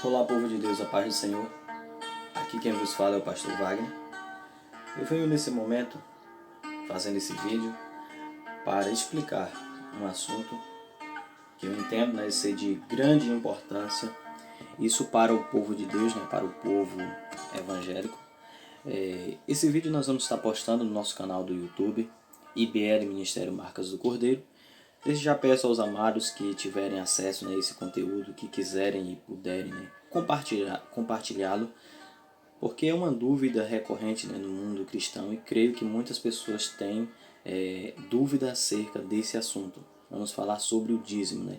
Olá, povo de Deus, a paz do Senhor. Aqui quem vos fala é o pastor Wagner. Eu venho nesse momento fazendo esse vídeo para explicar um assunto que eu entendo ser de grande importância, isso para o povo de Deus, para o povo evangélico. Esse vídeo nós vamos estar postando no nosso canal do YouTube, IBL Ministério Marcas do Cordeiro. Desde já peço aos amados que tiverem acesso a esse conteúdo, que quiserem e puderem compartilhá-lo, porque é uma dúvida recorrente no mundo cristão e creio que muitas pessoas têm dúvida acerca desse assunto. Vamos falar sobre o dízimo,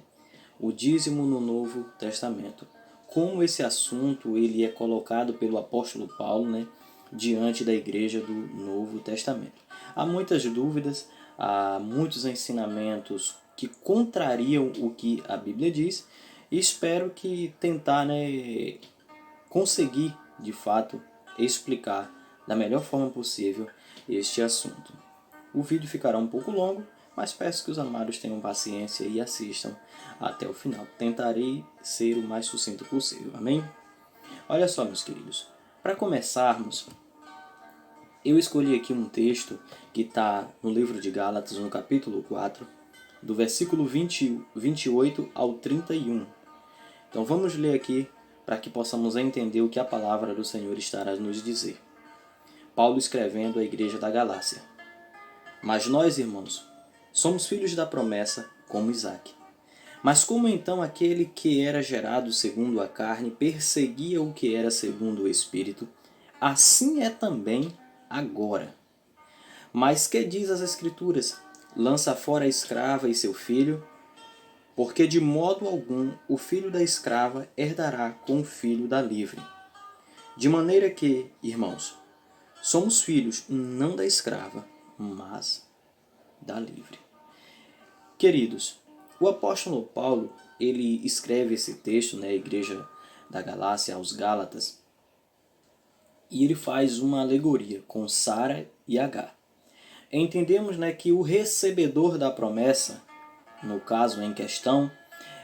o dízimo no Novo Testamento. Como esse assunto ele é colocado pelo apóstolo Paulo diante da igreja do Novo Testamento. Há muitas dúvidas, há muitos ensinamentos que contrariam o que a Bíblia diz e espero que tentar conseguir de fato explicar da melhor forma possível este assunto. O vídeo ficará um pouco longo, mas peço que os amados tenham paciência e assistam até o final. Tentarei ser o mais sucinto possível, amém? Olha só, meus queridos, para começarmos, eu escolhi aqui um texto que está no livro de Gálatas, no capítulo 4, do versículo 28 ao 31. Então vamos ler aqui para que possamos entender o que a palavra do Senhor estará a nos dizer. Paulo escrevendo à igreja da Galácia. Mas nós, irmãos, somos filhos da promessa, como Isaque. Mas como então aquele que era gerado segundo a carne perseguia o que era segundo o Espírito, assim é também agora. Mas que diz as Escrituras? Lança fora a escrava e seu filho, porque de modo algum o filho da escrava herdará com o filho da livre. De maneira que, irmãos, somos filhos não da escrava, mas da livre. Queridos, o apóstolo Paulo, ele escreve esse texto na igreja da Galácia, aos Gálatas, e ele faz uma alegoria com Sara e Agar. Entendemos que o recebedor da promessa, no caso em questão,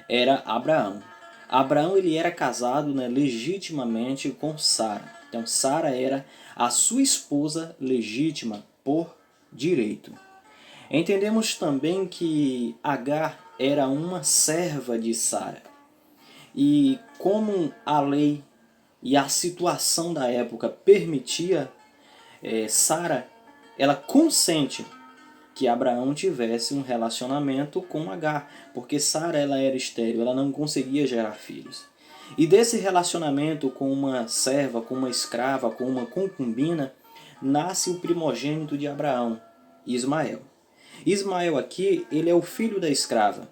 era Abraão. Abraão ele era casado legitimamente com Sara. Então Sara era a sua esposa legítima por direito. Entendemos também que Agar era uma serva de Sara. E como a lei e a situação da época permitia, Sara ela consente que Abraão tivesse um relacionamento com Agar, porque Sara ela era estéril, ela não conseguia gerar filhos. E desse relacionamento com uma serva, com uma escrava, com uma concubina, nasce o primogênito de Abraão, Ismael. Ismael aqui, ele é o filho da escrava.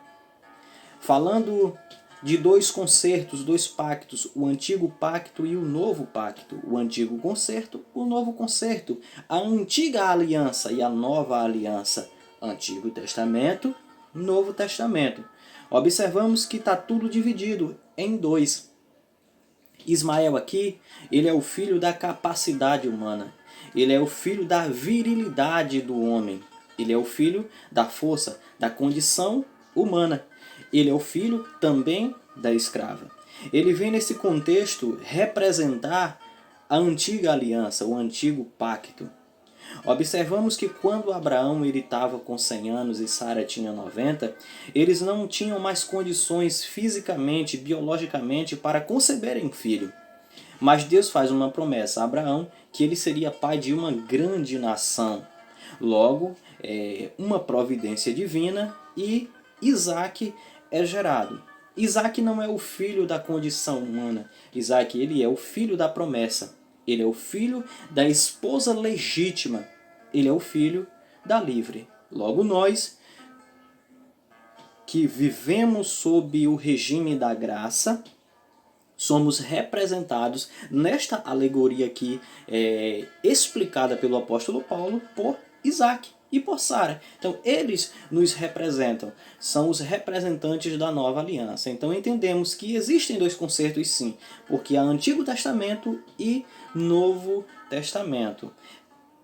Falando de dois concertos, dois pactos, o antigo pacto e o novo pacto. O antigo concerto, o novo concerto. A antiga aliança e a nova aliança. Antigo Testamento, Novo Testamento. Observamos que está tudo dividido em dois. Ismael aqui, ele é o filho da capacidade humana. Ele é o filho da virilidade do homem. Ele é o filho da força, da condição humana. Ele é o filho também da escrava. Ele vem nesse contexto representar a antiga aliança, o antigo pacto. Observamos que quando Abraão estava com 100 anos e Sara tinha 90, eles não tinham mais condições fisicamente, biologicamente para conceberem um filho. Mas Deus faz uma promessa a Abraão que ele seria pai de uma grande nação. Logo, uma providência divina e Isaque é gerado. Isaque não é o filho da condição humana. Isaque ele é o filho da promessa. Ele é o filho da esposa legítima. Ele é o filho da livre. Logo nós, que vivemos sob o regime da graça, somos representados nesta alegoria aqui, explicada pelo apóstolo Paulo, por Isaque e por Sara. Então eles nos representam, são os representantes da nova aliança. Então entendemos que existem dois concertos sim, porque há Antigo Testamento e Novo Testamento.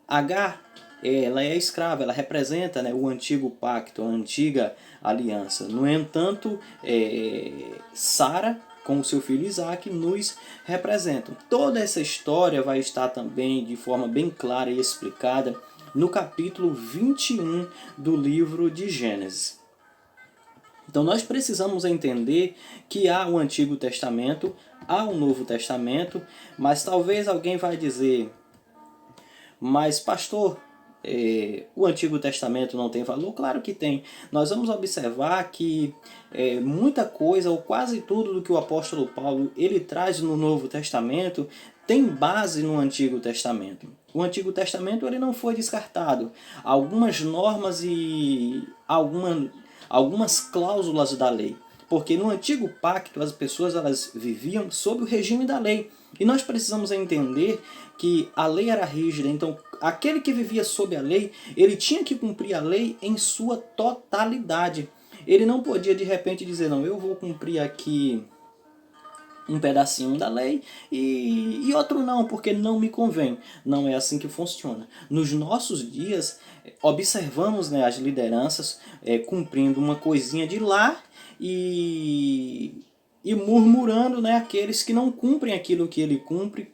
Agar, ela é escrava, ela representa o antigo pacto, a antiga aliança. No entanto, Sara com o seu filho Isaac, nos representam. Toda essa história vai estar também de forma bem clara e explicada no capítulo 21 do livro de Gênesis. Então nós precisamos entender que há o Antigo Testamento, há o Novo Testamento, mas talvez alguém vai dizer, mas pastor, o Antigo Testamento não tem valor? Claro que tem. Nós vamos observar que muita coisa, ou quase tudo do que o apóstolo Paulo ele traz no Novo Testamento, tem base no Antigo Testamento. O Antigo Testamento ele não foi descartado. Algumas normas e algumas cláusulas da lei. Porque no Antigo Pacto as pessoas elas viviam sob o regime da lei. E nós precisamos entender que a lei era rígida. Então aquele que vivia sob a lei, ele tinha que cumprir a lei em sua totalidade. Ele não podia de repente dizer, não, eu vou cumprir aqui um pedacinho da lei e outro não, porque não me convém. Não é assim que funciona. Nos nossos dias, observamos, né, as lideranças cumprindo uma coisinha de lá e murmurando, né, aqueles que não cumprem aquilo que ele cumpre.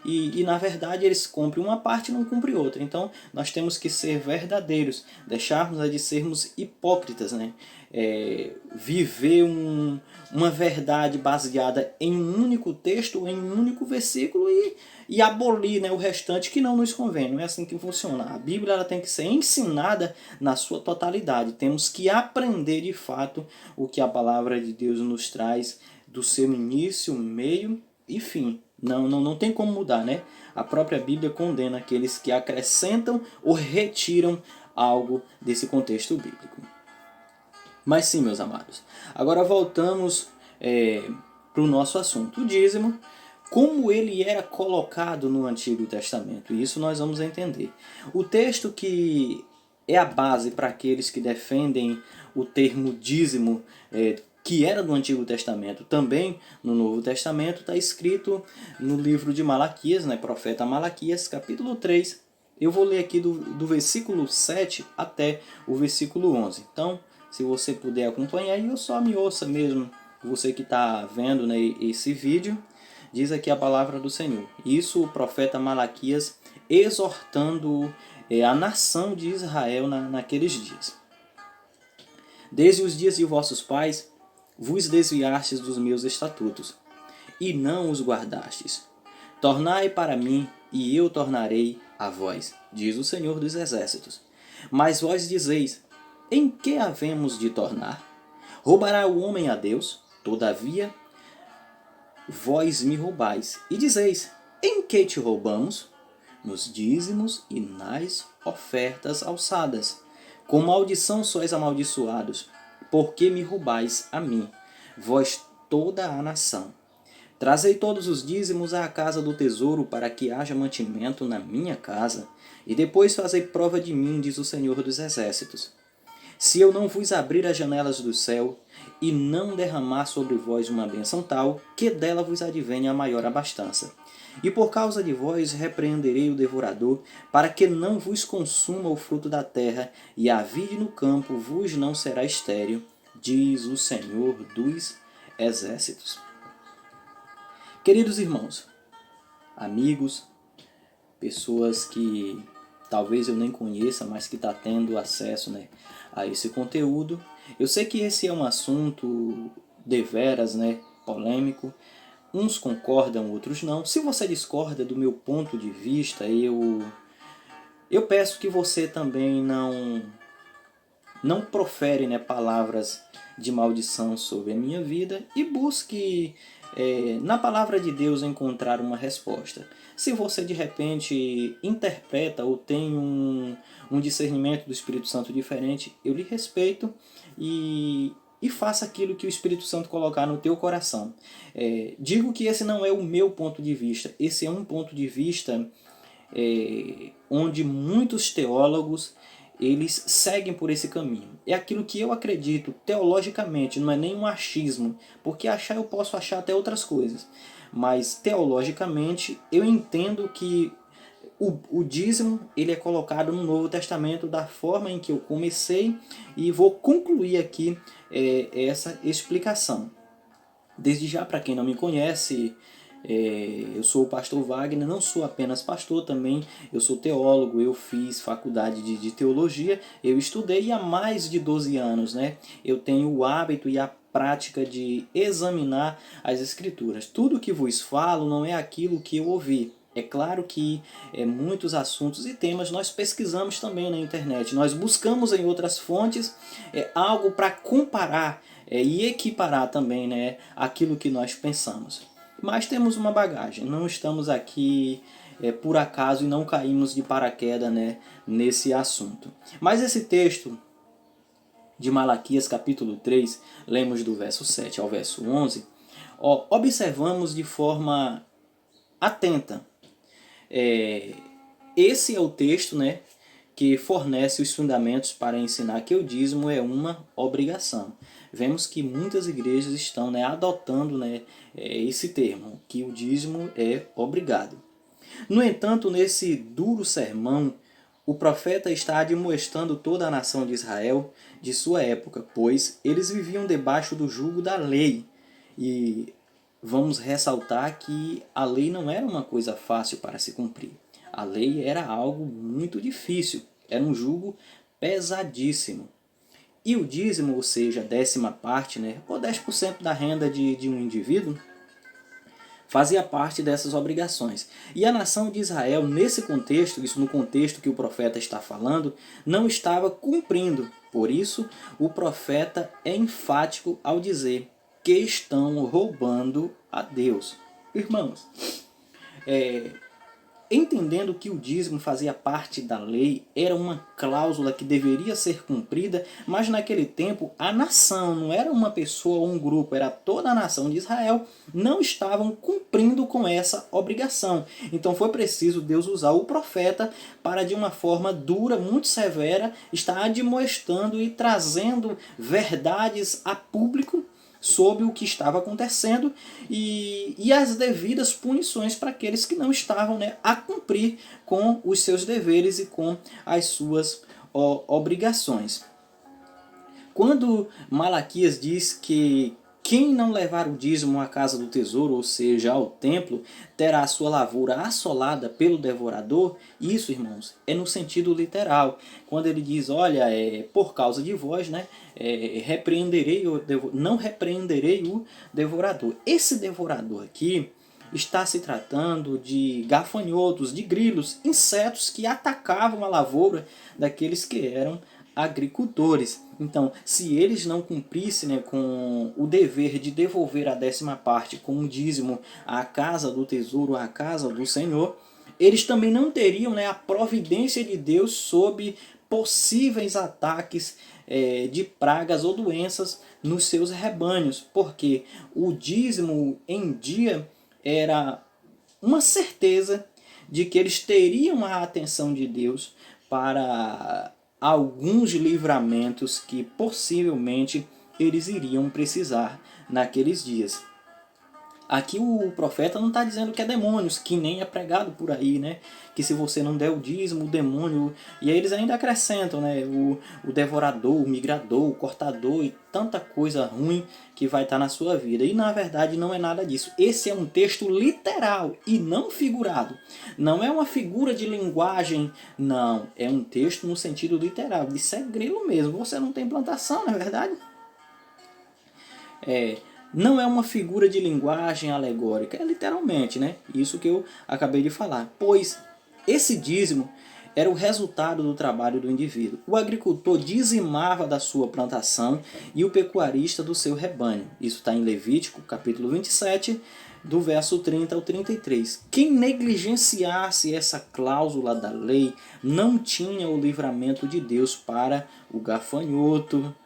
E na verdade eles cumprem uma parte e não cumprem outra. Então nós temos que ser verdadeiros, deixarmos de sermos hipócritas, né? Viver uma verdade baseada em um único texto, em um único versículo e abolir, né, o restante que não nos convém. Não é assim que funciona. A Bíblia ela tem que ser ensinada na sua totalidade. Temos que aprender de fato o que a palavra de Deus nos traz do seu início, meio e fim. Não tem como mudar, né? A própria Bíblia condena aqueles que acrescentam ou retiram algo desse contexto bíblico. Mas sim, meus amados. Agora voltamos para o nosso assunto. O dízimo, como ele era colocado no Antigo Testamento. Isso nós vamos entender. O texto que é a base para aqueles que defendem o termo dízimo, que era do Antigo Testamento, também no Novo Testamento, está escrito no livro de Malaquias, né, profeta Malaquias, capítulo 3. Eu vou ler aqui do versículo 7 até o versículo 11. Então, se você puder acompanhar, eu só me ouça mesmo, você que está vendo, né, esse vídeo, diz aqui a palavra do Senhor. Isso o profeta Malaquias exortando a nação de Israel naqueles dias. Desde os dias de vossos pais, vos desviastes dos meus estatutos, e não os guardastes. Tornai para mim, e eu tornarei a vós, diz o Senhor dos Exércitos. Mas vós dizeis, em que havemos de tornar? Roubará o homem a Deus? Todavia, vós me roubais. E dizeis, em que te roubamos? Nos dízimos e nas ofertas alçadas. Com maldição sois amaldiçoados, porque me roubais a mim, vós toda a nação. Trazei todos os dízimos à casa do tesouro, para que haja mantimento na minha casa, e depois fazei prova de mim, diz o Senhor dos Exércitos. Se eu não vos abrir as janelas do céu, e não derramar sobre vós uma bênção tal, que dela vos advenha a maior abastança. E por causa de vós repreenderei o devorador, para que não vos consuma o fruto da terra, e a vide no campo vos não será estéril, diz o Senhor dos Exércitos. Queridos irmãos, amigos, pessoas que talvez eu nem conheça, mas que está tendo acesso, né, a esse conteúdo, eu sei que esse é um assunto deveras, né, polêmico. Uns concordam, outros não. Se você discorda do meu ponto de vista, eu peço que você também não profere, né, palavras de maldição sobre a minha vida e busque na palavra de Deus encontrar uma resposta. Se você de repente interpreta ou tem um discernimento do Espírito Santo diferente, eu lhe respeito e faça aquilo que o Espírito Santo colocar no teu coração. Digo que esse não é o meu ponto de vista, esse é um ponto de vista onde muitos teólogos eles seguem por esse caminho. É aquilo que eu acredito teologicamente, não é nem um achismo, porque achar eu posso achar até outras coisas, mas teologicamente eu entendo que o dízimo ele é colocado no Novo Testamento da forma em que eu comecei e vou concluir aqui essa explicação. Desde já, para quem não me conhece, eu sou o pastor Wagner, não sou apenas pastor também, eu sou teólogo, eu fiz faculdade de teologia, eu estudei há mais de 12 anos, né? Eu tenho o hábito e a prática de examinar as escrituras. Tudo que vos falo não é aquilo que eu ouvi. É claro que muitos assuntos e temas nós pesquisamos também na internet, nós buscamos em outras fontes algo para comparar e equiparar também, né, aquilo que nós pensamos. Mas temos uma bagagem, não estamos aqui por acaso e não caímos de paraquedas, né, nesse assunto. Mas esse texto de Malaquias capítulo 3, lemos do verso 7 ao verso 11, observamos de forma atenta. Esse é o texto, né, que fornece os fundamentos para ensinar que o dízimo é uma obrigação. Vemos que muitas igrejas estão, né, adotando, né, esse termo, que o dízimo é obrigado. No entanto, nesse duro sermão, o profeta está admoestando toda a nação de Israel de sua época, pois eles viviam debaixo do jugo da lei. E vamos ressaltar que a lei não era uma coisa fácil para se cumprir. A lei era algo muito difícil, era um jugo pesadíssimo. E o dízimo, ou seja, a 10ª parte, né, ou 10% da renda de um indivíduo, fazia parte dessas obrigações. E a nação de Israel, nesse contexto, isso no contexto que o profeta está falando, não estava cumprindo. Por isso, o profeta é enfático ao dizer que estão roubando a Deus. Irmãos, entendendo que o dízimo fazia parte da lei, era uma cláusula que deveria ser cumprida, mas naquele tempo a nação, não era uma pessoa ou um grupo, era toda a nação de Israel, não estavam cumprindo com essa obrigação. Então foi preciso Deus usar o profeta para, de uma forma dura, muito severa, estar admoestando e trazendo verdades a público sobre o que estava acontecendo e as devidas punições para aqueles que não estavam, né, a cumprir com os seus deveres e com as suas obrigações. Quando Malaquias diz que quem não levar o dízimo à casa do tesouro, ou seja, ao templo, terá a sua lavoura assolada pelo devorador, isso, irmãos, é no sentido literal. Quando ele diz, olha, por causa de vós, né, não repreenderei o devorador. Esse devorador aqui está se tratando de gafanhotos, de grilos, insetos que atacavam a lavoura daqueles que eram agricultores. Então, se eles não cumprissem, né, com o dever de devolver a 10ª parte com um dízimo à casa do tesouro, à casa do Senhor, eles também não teriam, né, a providência de Deus sobre possíveis ataques de pragas ou doenças nos seus rebanhos, porque o dízimo em dia era uma certeza de que eles teriam a atenção de Deus para alguns livramentos que possivelmente eles iriam precisar naqueles dias. Aqui o profeta não está dizendo que é demônios, que nem é pregado por aí, né? Que se você não der o dízimo, o demônio... E aí eles ainda acrescentam, né? O devorador, o migrador, o cortador e tanta coisa ruim que vai estar na sua vida. E na verdade não é nada disso. Esse é um texto literal e não figurado. Não é uma figura de linguagem, não. É um texto no sentido literal. Isso é grilo mesmo. Você não tem plantação, não é verdade? Não é uma figura de linguagem alegórica, é literalmente, né? Isso que eu acabei de falar. Pois esse dízimo era o resultado do trabalho do indivíduo. O agricultor dizimava da sua plantação e o pecuarista do seu rebanho. Isso está em Levítico, capítulo 27, do verso 30 ao 33. Quem negligenciasse essa cláusula da lei não tinha o livramento de Deus para o gafanhoto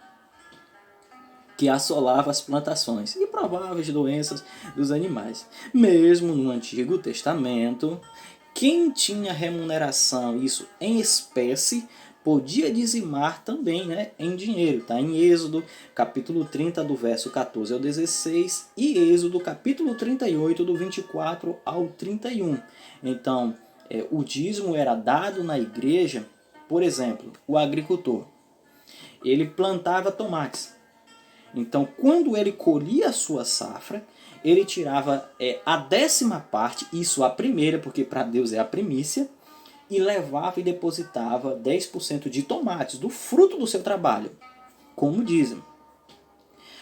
que assolava as plantações e prováveis doenças dos animais. Mesmo no Antigo Testamento, quem tinha remuneração, isso em espécie, podia dizimar também, né, em dinheiro. Tá? Em Êxodo, capítulo 30, do verso 14 ao 16, e Êxodo, capítulo 38, do 24 ao 31. Então, o dízimo era dado na igreja, por exemplo, o agricultor. Ele plantava tomates. Então, quando ele colhia a sua safra, ele tirava a 10ª parte, isso a primeira, porque para Deus é a primícia, e levava e depositava 10% de tomates, do fruto do seu trabalho, como dízimo.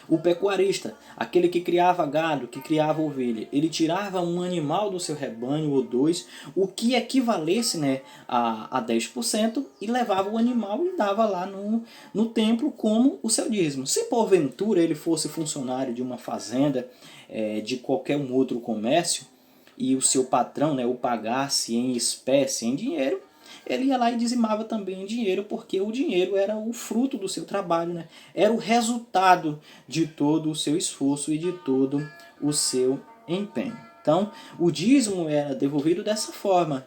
O pecuarista, aquele que criava gado, que criava ovelha, ele tirava um animal do seu rebanho ou dois, o que equivalesse, né, a 10%, e levava o animal e dava lá no templo como o seu dízimo. Se porventura ele fosse funcionário de uma fazenda, de qualquer um outro comércio, e o seu patrão, né, o pagasse em espécie, em dinheiro, ele ia lá e dizimava também em dinheiro, porque o dinheiro era o fruto do seu trabalho, né? Era o resultado de todo o seu esforço e de todo o seu empenho. Então, o dízimo era devolvido dessa forma.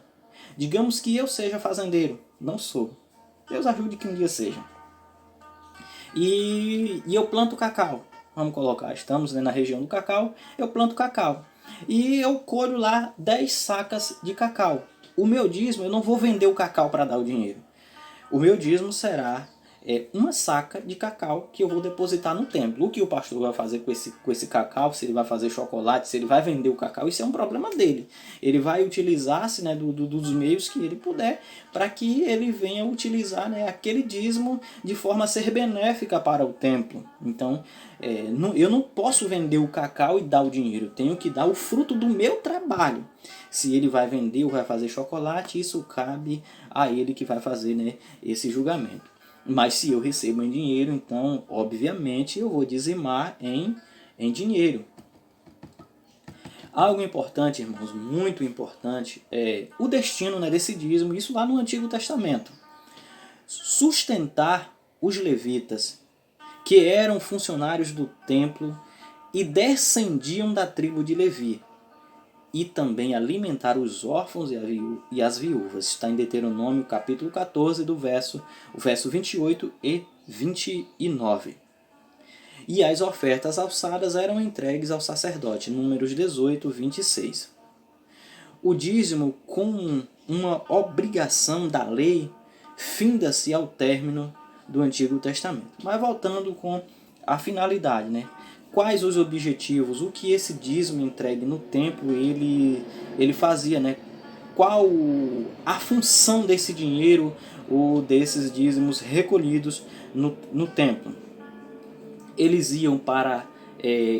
Digamos que eu seja fazendeiro, não sou. Deus ajude que um dia seja. E eu planto cacau. Vamos colocar, estamos, né, na região do cacau, eu planto cacau. E eu colho lá 10 sacas de cacau. O meu dízimo, eu não vou vender o cacau para dar o dinheiro. O meu dízimo será uma saca de cacau que eu vou depositar no templo. O que o pastor vai fazer com esse cacau, se ele vai fazer chocolate, se ele vai vender o cacau, isso é um problema dele. Ele vai utilizar-se, né, dos meios que ele puder para que ele venha utilizar, né, aquele dízimo de forma a ser benéfica para o templo. Então, eu não posso vender o cacau e dar o dinheiro. Eu tenho que dar o fruto do meu trabalho. Se ele vai vender ou vai fazer chocolate, isso cabe a ele que vai fazer, né, esse julgamento. Mas se eu recebo em dinheiro, então, obviamente, eu vou dizimar em dinheiro. Algo importante, irmãos, muito importante, é o destino, né, desse dízimo, isso lá no Antigo Testamento. Sustentar os levitas, que eram funcionários do templo e descendiam da tribo de Levi, e também alimentar os órfãos e as viúvas. Está em Deuteronômio capítulo 14, o verso 28 e 29. E as ofertas alçadas eram entregues ao sacerdote, Números 18, 26. O dízimo, com uma obrigação da lei, finda-se ao término do Antigo Testamento. Mas voltando com a finalidade, né? Quais os objetivos, o que esse dízimo entregue no templo ele fazia, né? Qual a função desse dinheiro ou desses dízimos recolhidos no templo? Eles iam para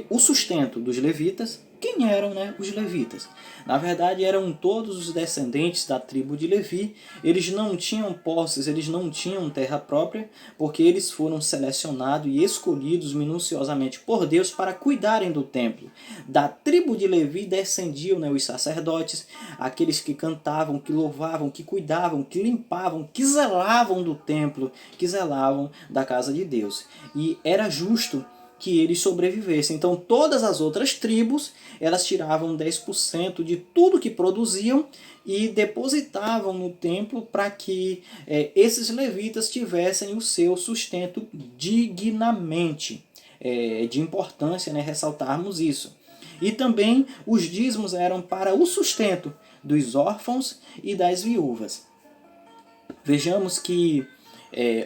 o sustento dos levitas. Quem eram, né, os levitas? Na verdade, eram todos os descendentes da tribo de Levi. Eles não tinham posses, eles não tinham terra própria, porque eles foram selecionados e escolhidos minuciosamente por Deus para cuidarem do templo. Da tribo de Levi descendiam, né, os sacerdotes, aqueles que cantavam, que louvavam, que cuidavam, que limpavam, que zelavam do templo, que zelavam da casa de Deus. E era justo que eles sobrevivessem. Então todas as outras tribos, elas tiravam 10% de tudo que produziam e depositavam no templo para que esses levitas tivessem o seu sustento dignamente. De importância, né, ressaltarmos isso. E também os dízimos eram para o sustento dos órfãos e das viúvas. Vejamos que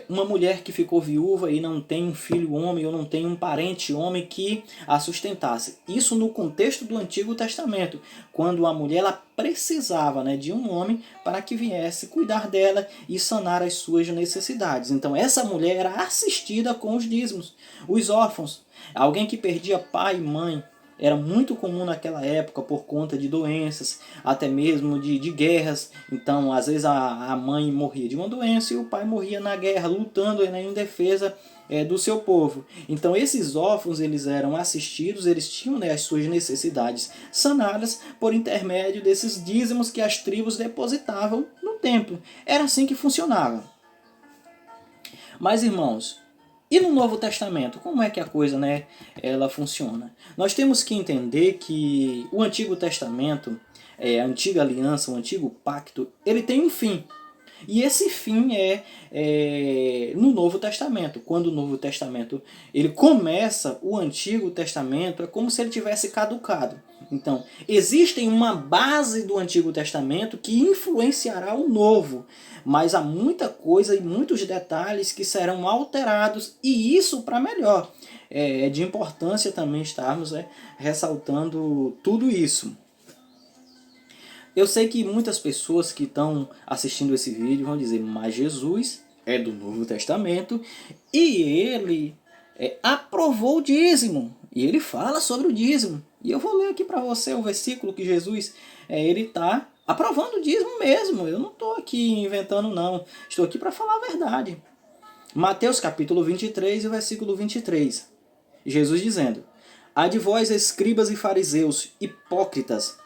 uma mulher que ficou viúva e não tem um filho homem ou não tem um parente homem que a sustentasse. Isso no contexto do Antigo Testamento, quando a mulher ela precisava, né, de um homem para que viesse cuidar dela e sanar as suas necessidades. Então essa mulher era assistida com os dízimos. Os órfãos, alguém que perdia pai e mãe, era muito comum naquela época por conta de doenças, até mesmo de guerras. Então, às vezes a mãe morria de uma doença e o pai morria na guerra, lutando, né, em defesa do seu povo. Então, esses órfãos eles eram assistidos, eles tinham, né, as suas necessidades sanadas por intermédio desses dízimos que as tribos depositavam no templo. Era assim que funcionava. Mas, irmãos, e no Novo Testamento, como é que a coisa, né, ela funciona? Nós temos que entender que o Antigo Testamento, a Antiga Aliança, o Antigo Pacto, ele tem um fim. E esse fim é no Novo Testamento. Quando o Novo Testamento ele começa, o Antigo Testamento é como se ele tivesse caducado. Então, existe uma base do Antigo Testamento que influenciará o Novo, mas há muita coisa e muitos detalhes que serão alterados, e isso para melhor. É de importância também estarmos ressaltando tudo isso. Eu sei que muitas pessoas que estão assistindo esse vídeo vão dizer, mas Jesus é do Novo Testamento e ele aprovou o dízimo. E ele fala sobre o dízimo. E eu vou ler aqui para você o versículo que Jesus ele está aprovando o dízimo mesmo. Eu não estou aqui inventando não. Estou aqui para falar a verdade. Mateus capítulo 23 e o versículo 23. Jesus dizendo, há de vós escribas e fariseus, hipócritas,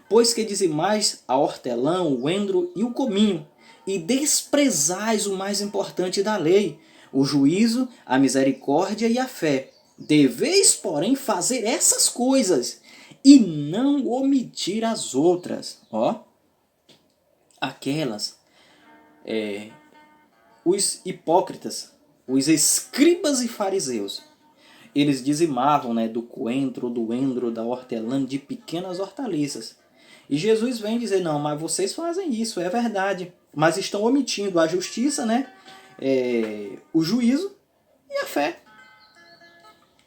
pois que dizimais a hortelã, o endro e o cominho, e desprezais o mais importante da lei, o juízo, a misericórdia e a fé. Deveis, porém, fazer essas coisas, e não omitir as outras. Aquelas, os hipócritas, os escribas e fariseus, eles dizimavam do coentro, do endro, da hortelã, de pequenas hortaliças. E Jesus vem dizer, não, mas vocês fazem isso, é verdade. Mas estão omitindo a justiça, o juízo e a fé.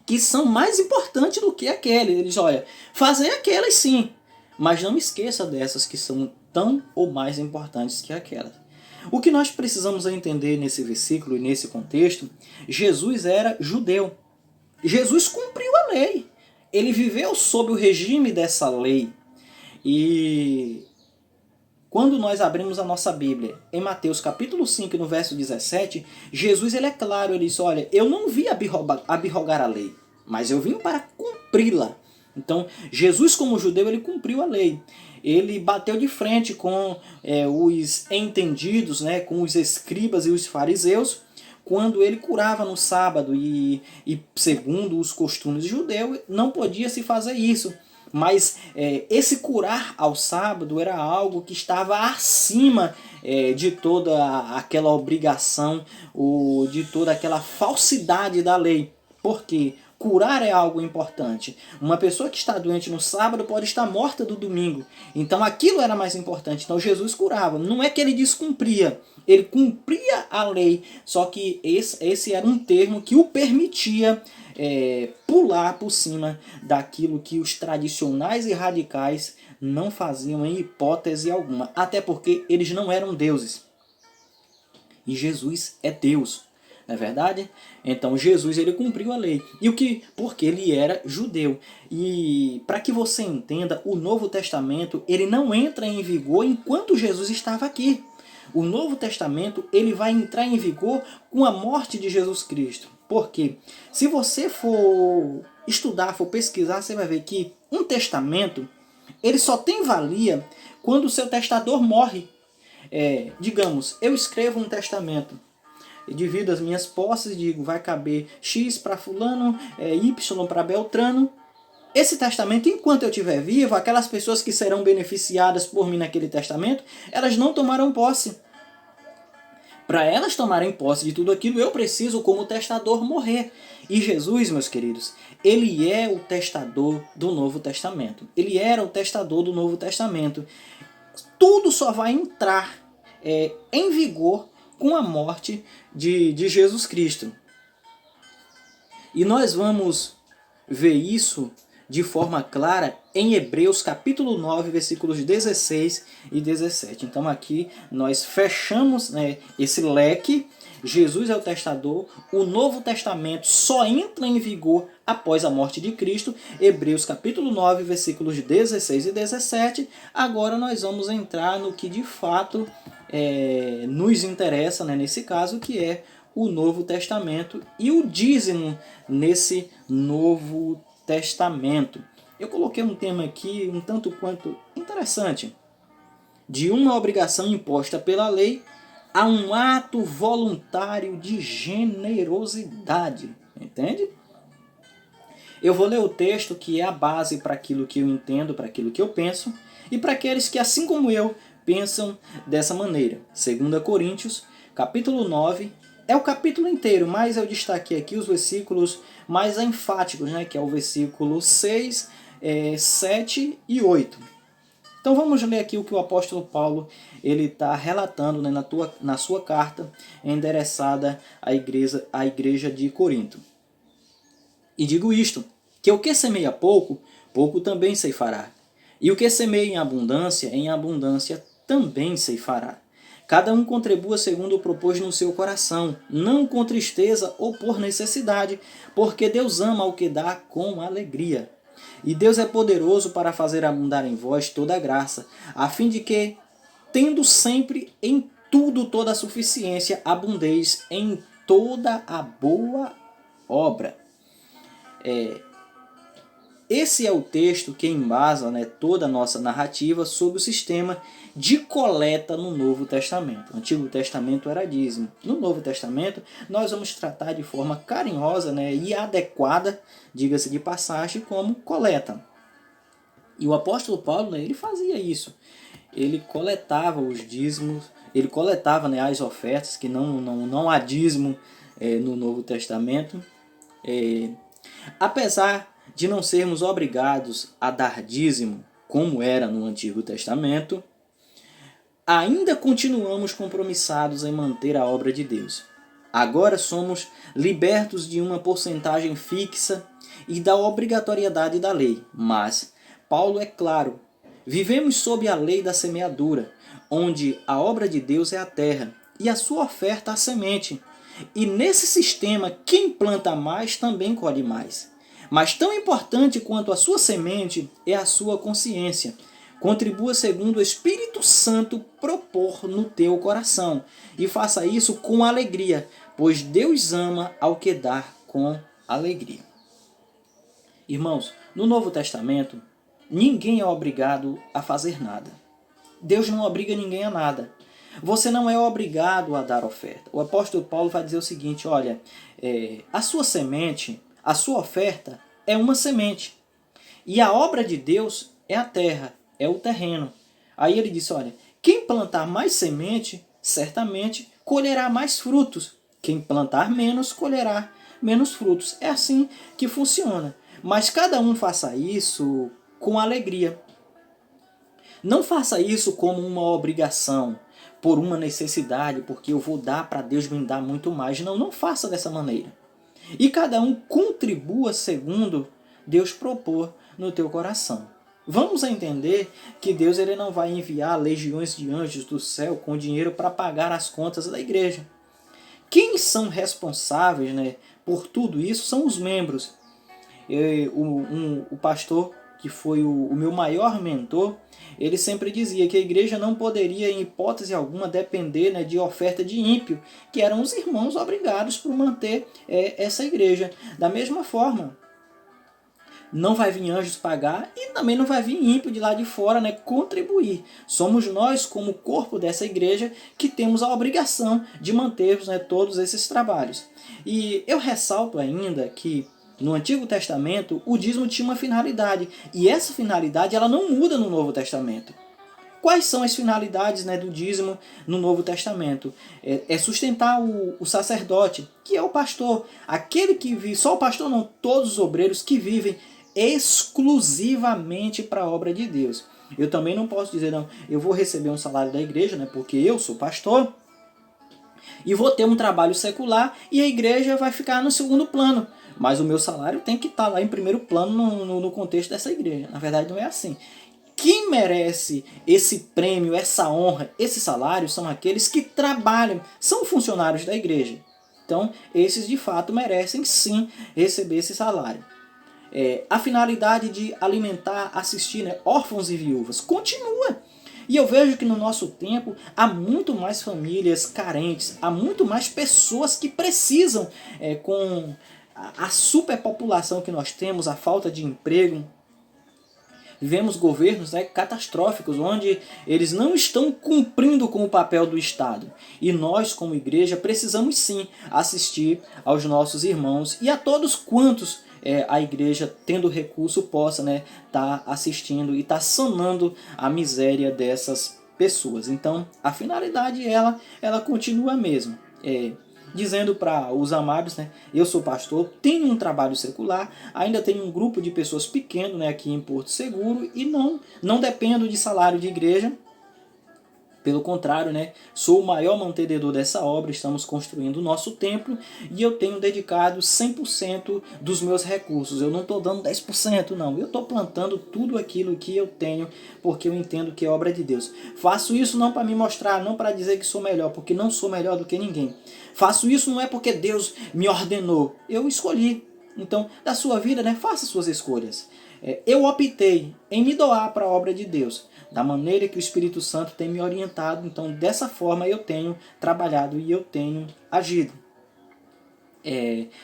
Que são mais importantes do que aqueles. Eles, olha, fazer aquelas sim, mas não esqueça dessas que são tão ou mais importantes que aquelas. O que nós precisamos entender nesse versículo e nesse contexto, Jesus era judeu. Jesus cumpriu a lei. Ele viveu sob o regime dessa lei. E quando nós abrimos a nossa Bíblia, em Mateus capítulo 5, no verso 17, Jesus ele é claro, ele diz, olha, eu não vim abrogar a lei, mas eu vim para cumpri-la. Então, Jesus como judeu, ele cumpriu a lei. Ele bateu de frente com os entendidos, com os escribas e os fariseus, quando ele curava no sábado e segundo os costumes judeus, não podia se fazer isso. Mas esse curar ao sábado era algo que estava acima de toda aquela obrigação ou de toda aquela falsidade da lei. Por quê? Curar é algo importante. Uma pessoa que está doente no sábado pode estar morta do domingo. Então aquilo era mais importante. Então Jesus curava. Não é que ele descumpria. Ele cumpria a lei. Só que esse era um termo que o permitia pular por cima daquilo que os tradicionais e radicais não faziam em hipótese alguma. Até porque eles não eram deuses. E Jesus é Deus. Não é verdade? Então Jesus ele cumpriu a lei. E porque ele era judeu. E para que você entenda, o Novo Testamento ele não entra em vigor enquanto Jesus estava aqui. O Novo Testamento ele vai entrar em vigor com a morte de Jesus Cristo. Por quê? Se você for estudar, for pesquisar, você vai ver que um testamento ele só tem valia quando o seu testador morre. Digamos, eu escrevo um testamento. Divido as minhas posses, digo, vai caber X para fulano, Y para Beltrano. Esse testamento, enquanto eu estiver vivo, aquelas pessoas que serão beneficiadas por mim naquele testamento, elas não tomaram posse. Para elas tomarem posse de tudo aquilo, eu preciso, como testador, morrer. E Jesus, meus queridos, ele é o testador do Novo Testamento. Ele era o testador do Novo Testamento. Tudo só vai entrar em vigor com a morte de Jesus Cristo. E nós vamos ver isso de forma clara em Hebreus capítulo 9, versículos 16 e 17. Então aqui nós fechamos esse leque. Jesus é o testador, o Novo Testamento só entra em vigor após a morte de Cristo. Hebreus capítulo 9, versículos 16 e 17. Agora nós vamos entrar no que de fato nos interessa, nesse caso, que é o Novo Testamento e o dízimo nesse Novo Testamento. Eu coloquei um tema aqui um tanto quanto interessante. De uma obrigação imposta pela lei a um ato voluntário de generosidade. Entende? Eu vou ler o texto que é a base para aquilo que eu entendo, para aquilo que eu penso, e para aqueles que, assim como eu, pensam dessa maneira. 2 Coríntios, capítulo 9, é o capítulo inteiro, mas eu destaquei aqui os versículos mais enfáticos, né, que é o versículo 6, 7 e 8. Então vamos ler aqui o que o apóstolo Paulo está relatando, né, na sua carta endereçada à igreja de Corinto. E digo isto, que o que semeia pouco, pouco também ceifará. E o que semeia em abundância também ceifará. Cada um contribua segundo propôs no seu coração, não com tristeza ou por necessidade, porque Deus ama o que dá com alegria. E Deus é poderoso para fazer abundar em vós toda a graça, a fim de que, tendo sempre em tudo toda a suficiência, abundeis em toda a boa obra. Esse é o texto que embasa, né, toda a nossa narrativa sobre o sistema de coleta no Novo Testamento. O Antigo Testamento era dízimo. No Novo Testamento, nós vamos tratar de forma carinhosa, né, e adequada, diga-se de passagem, como coleta. E o apóstolo Paulo, né, ele fazia isso. Ele coletava os dízimos, ele coletava, né, as ofertas, que não há dízimo no Novo Testamento. Apesar de não sermos obrigados a dar dízimo, como era no Antigo Testamento, ainda continuamos compromissados em manter a obra de Deus. Agora somos libertos de uma porcentagem fixa e da obrigatoriedade da lei, mas Paulo é claro, vivemos sob a lei da semeadura, onde a obra de Deus é a terra e a sua oferta a semente. E nesse sistema, quem planta mais também colhe mais. Mas tão importante quanto a sua semente é a sua consciência. Contribua segundo o Espírito Santo propor no teu coração. E faça isso com alegria, pois Deus ama ao que dá com alegria. Irmãos, no Novo Testamento, ninguém é obrigado a fazer nada. Deus não obriga ninguém a nada. Você não é obrigado a dar oferta. O apóstolo Paulo vai dizer o seguinte, olha, a sua semente, a sua oferta é uma semente. E a obra de Deus é a terra, é o terreno. Aí ele disse, olha, quem plantar mais semente, certamente colherá mais frutos. Quem plantar menos, colherá menos frutos. É assim que funciona. Mas cada um faça isso com alegria. Não faça isso como uma obrigação, por uma necessidade, porque eu vou dar para Deus me dar muito mais. Não faça dessa maneira. E cada um contribua segundo Deus propor no teu coração. Vamos entender que Deus ele não vai enviar legiões de anjos do céu com dinheiro para pagar as contas da igreja. Quem são responsáveis, né, por tudo isso são os membros. O pastor, que foi o meu maior mentor, ele sempre dizia que a igreja não poderia, em hipótese alguma, depender, né, de oferta de ímpio, que eram os irmãos obrigados por manter essa igreja. Da mesma forma, não vai vir anjos pagar e também não vai vir ímpio de lá de fora, né, contribuir. Somos nós, como corpo dessa igreja, que temos a obrigação de mantermos, né, todos esses trabalhos. E eu ressalto ainda que no Antigo Testamento, o dízimo tinha uma finalidade, e essa finalidade ela não muda no Novo Testamento. Quais são as finalidades, né, do dízimo no Novo Testamento? É sustentar o sacerdote, que é o pastor, aquele que vive, só o pastor não, todos os obreiros que vivem exclusivamente para a obra de Deus. Eu também não posso dizer, não, eu vou receber um salário da igreja, né, porque eu sou pastor, e vou ter um trabalho secular, e a igreja vai ficar no segundo plano. Mas o meu salário tem que estar lá em primeiro plano no contexto dessa igreja. Na verdade, não é assim. Quem merece esse prêmio, essa honra, esse salário, são aqueles que trabalham, são funcionários da igreja. Então, esses de fato merecem sim receber esse salário. A finalidade de alimentar, assistir, né, órfãos e viúvas continua. E eu vejo que no nosso tempo há muito mais famílias carentes, há muito mais pessoas que precisam, com a superpopulação que nós temos, a falta de emprego. Vivemos governos, né, catastróficos, onde eles não estão cumprindo com o papel do Estado. E nós, como igreja, precisamos sim assistir aos nossos irmãos e a todos quantos a igreja, tendo recurso, possa, né, tá assistindo e tá sanando a miséria dessas pessoas. Então, a finalidade ela continua a mesma. Dizendo para os amados, né, eu sou pastor, tenho um trabalho secular, ainda tenho um grupo de pessoas pequeno, né, aqui em Porto Seguro e não dependo de salário de igreja. Pelo contrário, né, sou o maior mantenedor dessa obra, estamos construindo o nosso templo e eu tenho dedicado 100% dos meus recursos. Eu não estou dando 10%, não. Eu estou plantando tudo aquilo que eu tenho, porque eu entendo que é obra de Deus. Faço isso não para me mostrar, não para dizer que sou melhor, porque não sou melhor do que ninguém. Faço isso não é porque Deus me ordenou, eu escolhi. Então, da sua vida, né, faça suas escolhas. Eu optei em me doar para a obra de Deus, da maneira que o Espírito Santo tem me orientado. Então, dessa forma eu tenho trabalhado e eu tenho agido.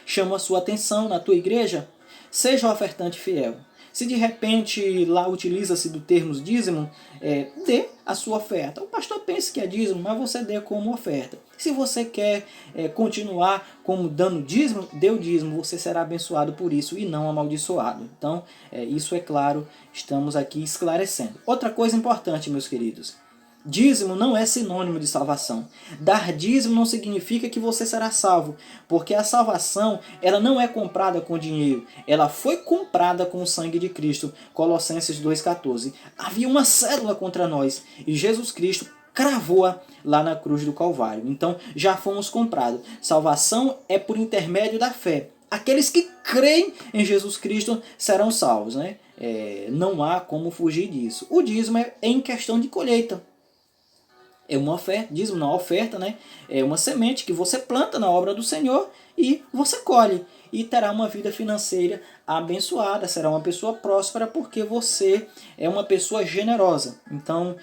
Chamo a sua atenção na tua igreja, seja ofertante fiel. Se de repente lá utiliza-se do termo dízimo, dê a sua oferta. O pastor pensa que é dízimo, mas você dê como oferta. Se você quer continuar como dando dízimo, dê o dízimo, você será abençoado por isso e não amaldiçoado. Então, isso é claro, estamos aqui esclarecendo. Outra coisa importante, meus queridos, dízimo não é sinônimo de salvação. Dar dízimo não significa que você será salvo, porque a salvação ela não é comprada com dinheiro, ela foi comprada com o sangue de Cristo. Colossenses 2,14. Havia uma cédula contra nós e Jesus Cristo cravou-a lá na cruz do Calvário. Então já fomos comprados. Salvação é por intermédio da fé. Aqueles que creem em Jesus Cristo serão salvos, né? Não há como fugir disso. O dízimo é em questão de colheita. É uma oferta, dízimo na oferta, né? É uma semente que você planta na obra do Senhor e você colhe. E terá uma vida financeira abençoada, será uma pessoa próspera porque você é uma pessoa generosa. Então,